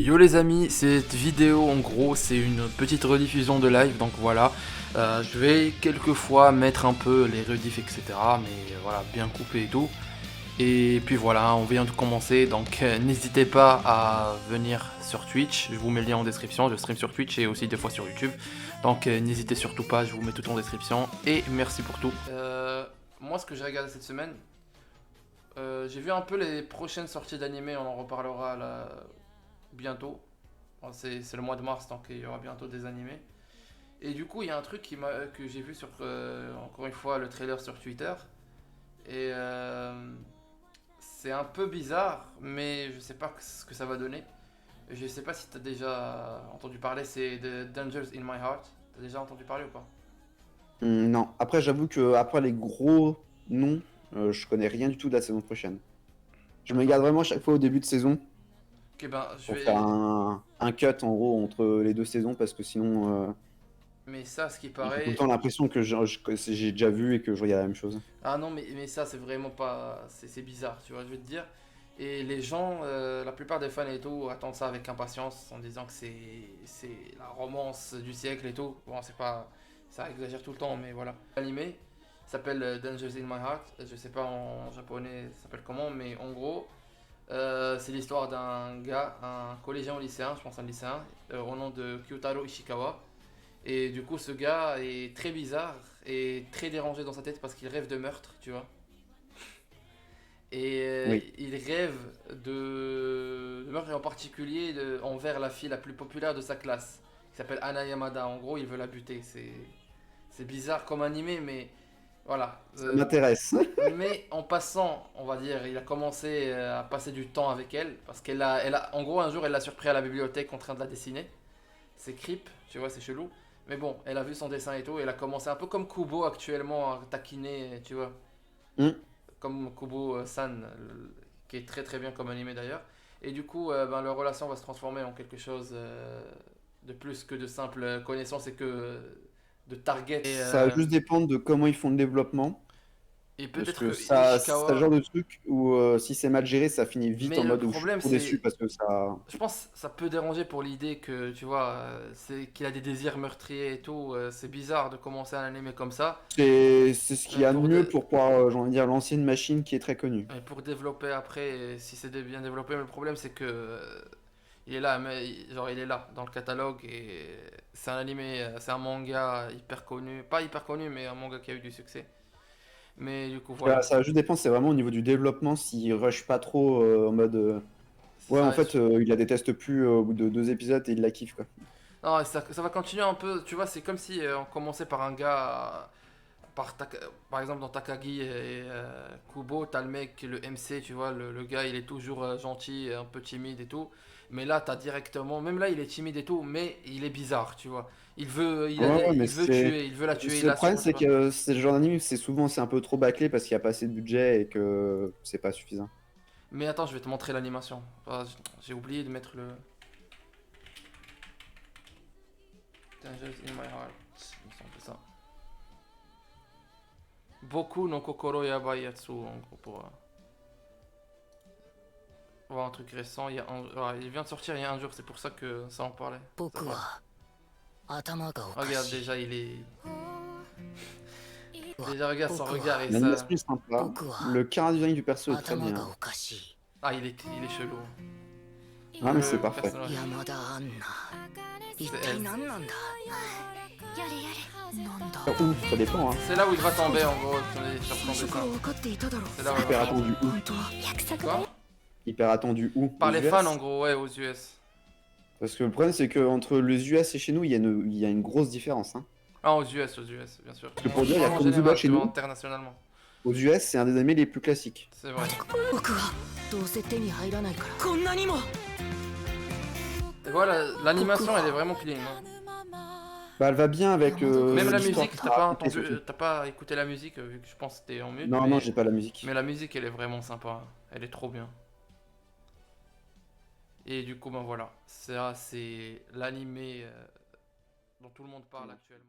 Yo les amis, cette vidéo en gros c'est une petite rediffusion de live, donc voilà. Je vais quelquefois mettre un peu les rediffs etc, mais voilà, bien coupé et tout. Et puis voilà, on vient de commencer, donc n'hésitez pas à venir sur Twitch, je vous mets le lien en description, je stream sur Twitch et aussi des fois sur YouTube. Donc n'hésitez surtout pas, je vous mets tout en description et merci pour tout. Moi ce que j'ai regardé cette semaine, j'ai vu un peu les prochaines sorties d'animé, on en reparlera là bientôt. Bon, c'est le mois de mars, donc il y aura bientôt des animés. Et du coup, il y a un truc que j'ai vu sur, encore une fois, le trailer sur Twitter. Et c'est un peu bizarre, mais je sais pas ce que ça va donner. Je sais pas si t'as déjà entendu parler, c'est The Dangers in My Heart. T'as déjà entendu parler ou pas? Non, après j'avoue que après les gros noms, je connais rien du tout de la saison prochaine. Je me Attends. regarde vraiment chaque fois au début de saison Ok, ben je pour faire vais. un cut en gros entre les deux saisons parce que sinon Mais ça, ce qui j'ai tout le paraît. temps l'impression que que j'ai déjà vu et que je regarde la même chose. Ah non, mais ça, c'est vraiment pas. C'est bizarre, tu vois, je veux te dire. Et les gens, la plupart des fans et tout, attendent ça avec impatience en disant que c'est la romance du siècle et tout. Bon, c'est pas. Ça exagère tout le temps, mais voilà. L'animé s'appelle Dangers in My Heart. Je sais pas en japonais ça s'appelle comment, mais en gros, c'est l'histoire d'un gars, un collégien ou lycéen, je pense un lycéen, au nom de Kyotaro Ishikawa. Et du coup, ce gars est très bizarre et très dérangé dans sa tête parce qu'il rêve de meurtre, tu vois. Et Oui. il rêve de meurtre et en particulier envers la fille la plus populaire de sa classe, qui s'appelle Ana Yamada. En gros, il veut la buter. C'est bizarre comme animé, mais voilà. Ça m'intéresse. Mais en passant, on va dire, il a commencé à passer du temps avec elle parce en gros, un jour, elle l'a surpris à la bibliothèque en train de la dessiner. C'est creep, tu vois, c'est chelou. Mais bon, elle a vu son dessin et tout, et elle a commencé un peu comme Kubo actuellement à taquiner, tu vois, Hmm. comme Kubo-san, qui est très très bien comme animé d'ailleurs. Et du coup, ben, leur relation va se transformer en quelque chose de plus que de simple connaissance et que de target. Ça va juste dépendre de comment ils font le développement. Et Parce peut-être que que ça, c'est le Ishikawa. genre de truc où si c'est mal géré, ça finit vite Mais en le mode où je suis problème, trop déçu c'est. parce que ça. Je pense que ça peut déranger pour l'idée que, tu vois, c'est qu'il a des désirs meurtriers et tout. C'est bizarre de commencer un animé comme ça. C'est ce qu'il Mais y a de pour, mieux dé- pour pouvoir, j'ai envie de dire, lancer une machine qui est très connue. mais pour développer après, si c'est bien développé, mais le problème c'est que il est là, mais genre il est là dans le catalogue et c'est un animé, c'est un manga hyper connu, pas hyper connu, mais un manga qui a eu du succès. Mais du coup Bah, voilà, ça va juste dépendre, c'est vraiment au niveau du développement, s'il rush pas trop en mode c'est ouais, en ça. fait, il la déteste plus au bout de deux épisodes et il la kiffe quoi. Non, ça va continuer un peu. Tu vois, c'est comme si on commençait par un gars. Par exemple, dans Takagi et Kubo, t'as le mec, le MC, tu vois, le gars, il est toujours gentil, un peu timide et tout. Mais là, t'as directement, même là, il est timide et tout, mais il est bizarre, tu vois. Ouais, ouais, mais Il veut tuer, il veut la tuer, il le problème, l'assume, tu c'est vois. que c'est le genre d'anime où c'est un peu trop bâclé parce qu'il n'y a pas assez de budget et que c'est pas suffisant. Mais attends, je vais te montrer l'animation. Ah, j'ai oublié de mettre le Dangers in my heart. Il me semble ça. Boku no kokoro yabai yatsu, en gros, pour voir un truc récent. Il vient de sortir il y a un jour, c'est pour ça que ça en parlait. Ça 僕 parle. は頭がおか Regarde, しい déjà, il est. わ Déjà, regarde son 僕 regard は et ça. L'animation est sympa, 僕は le chara design du perso est très 頭が bien. おかしい Ah, il est chelou. Ah, mais c'est Le parfait. personnage. 山田アンナ一 C'est 体 elle. 何なんだなんだ Ouf, ça dépend, hein. C'est là où il va tomber en gros sur son 最初から dessin. 分かっていただろ C'est là où il Hyper va tomber. attendu où? 本当は Quoi? Hyper attendu où? Par Aux les US? fans en gros, ouais, aux US. Parce que le problème, c'est qu'entre les US et chez nous, il y a une grosse différence, hein. Ah, aux US, bien sûr. Parce que pour dire, il y a En Konosuba général, chez tu vois, nous. internationalement. Aux US, c'est un des animés les plus classiques. C'est vrai. 僕はどうせ手に入らないからこんなにも Et voilà, l'animation elle est vraiment clean. Hein. Bah, elle va bien avec Même la l'histoire musique, qui sera racontée, surtout. t'as pas écouté la musique vu que je pense que t'es en mute, Non, non, j'ai pas la musique. mais la musique elle est vraiment sympa. Elle est trop bien. Et du coup, ben voilà, ça c'est l'animé dont tout le monde parle actuellement.